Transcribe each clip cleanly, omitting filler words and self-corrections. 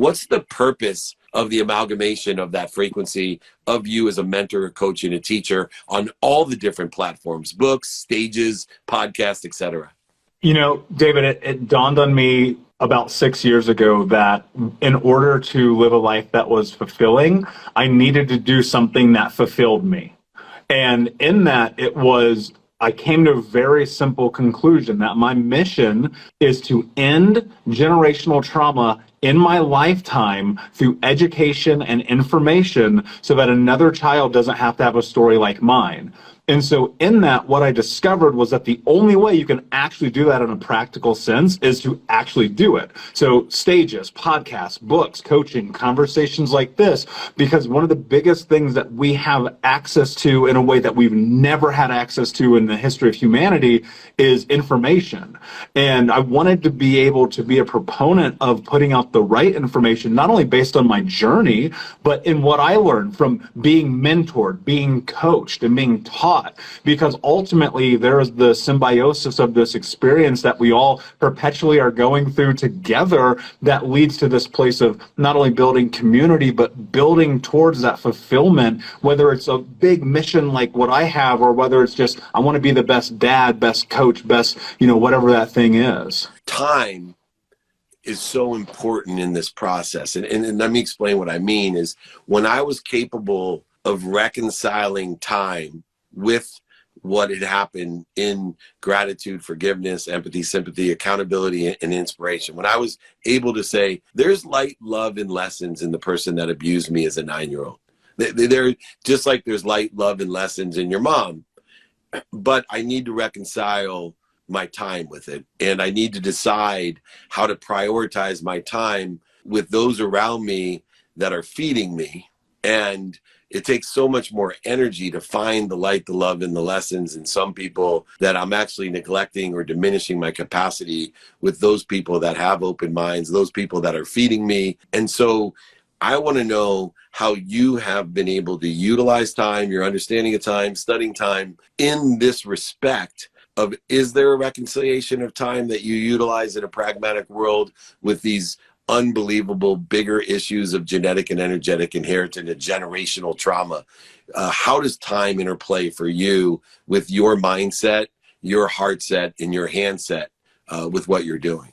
What's the purpose of the amalgamation of that frequency of you as a mentor, a coach, and a teacher on all the different platforms, books, stages, podcasts, etc.? You know, David, it dawned on me about 6 years ago that in order to live a life that was fulfilling, I needed to do something that fulfilled me. And in that, I came to a very simple conclusion that my mission is to end generational trauma in my lifetime through education and information so that another child doesn't have to have a story like mine. And so in that, what I discovered was that the only way you can actually do that in a practical sense is to actually do it. So stages, podcasts, books, coaching, conversations like this, because one of the biggest things that we have access to in a way that we've never had access to in the history of humanity is information. And I wanted to be able to be a proponent of putting out the right information, not only based on my journey, but in what I learned from being mentored, being coached, and being taught. Because ultimately there is the symbiosis of this experience that we all perpetually are going through together that leads to this place of not only building community, but building towards that fulfillment, whether it's a big mission like what I have, or whether it's just, I want to be the best dad, best coach, best, whatever that thing is. Time is so important in this process. And let me explain what I mean is when I was capable of reconciling time with what had happened in gratitude, forgiveness, empathy, sympathy, accountability, and inspiration. When I was able to say, there's light, love, and lessons in the person that abused me as a 9-year-old. They're just like there's light, love, and lessons in your mom. But I need to reconcile my time with it. And I need to decide how to prioritize my time with those around me that are feeding me. And it takes so much more energy to find the light, the love, and the lessons in some people that I'm actually neglecting or diminishing my capacity with those people that have open minds, those people that are feeding me. And so I want to know how you have been able to utilize time, your understanding of time, studying time in this respect of, is there a reconciliation of time that you utilize in a pragmatic world with these unbelievable bigger issues of genetic and energetic inheritance and generational trauma? How does time interplay for you with your mindset, your heart set, and your hand set with what you're doing?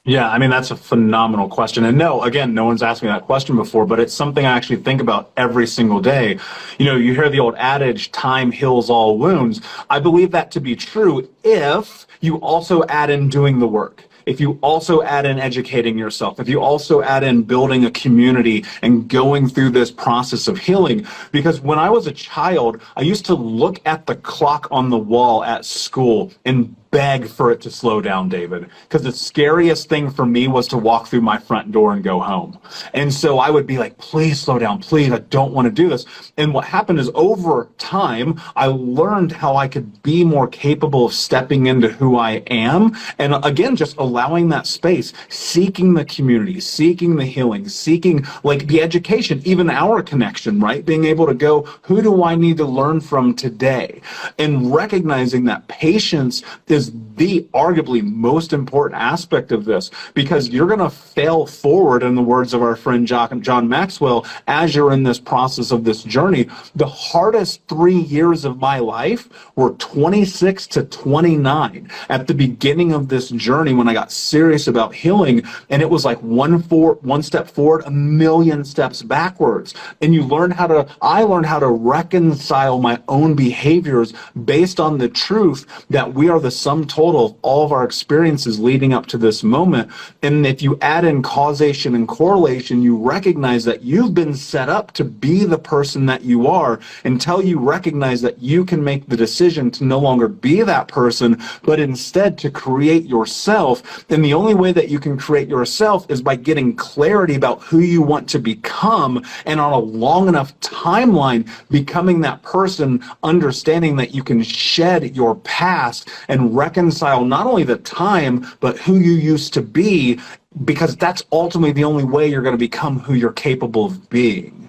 Yeah, I mean, that's a phenomenal question. And no one's asked me that question before, but it's something I actually think about every single day. You hear the old adage, time heals all wounds. I believe that to be true if you also add in doing the work. If you also add in educating yourself, if you also add in building a community and going through this process of healing. Because when I was a child, I used to look at the clock on the wall at school and beg for it to slow down, David, because the scariest thing for me was to walk through my front door and go home. And so I would be like, please slow down, please, I don't want to do this. And what happened is over time, I learned how I could be more capable of stepping into who I am. And again, just allowing that space, seeking the community, seeking the healing, seeking like the education, even our connection, right? Being able to go, who do I need to learn from today? And recognizing that patience is the arguably most important aspect of this, because you're going to fail forward, in the words of our friend John Maxwell, as you're in this process of this journey. The hardest 3 years of my life were 26 to 29 at the beginning of this journey when I got serious about healing. And it was like one step forward, a million steps backwards. And I learned how to reconcile my own behaviors based on the truth that we are the sum total of all of our experiences leading up to this moment. And if you add in causation and correlation, you recognize that you've been set up to be the person that you are until you recognize that you can make the decision to no longer be that person, but instead to create yourself. And the only way that you can create yourself is by getting clarity about who you want to become, and on a long enough timeline, becoming that person, understanding that you can shed your past and reconcile not only the time, but who you used to be, because that's ultimately the only way you're going to become who you're capable of being.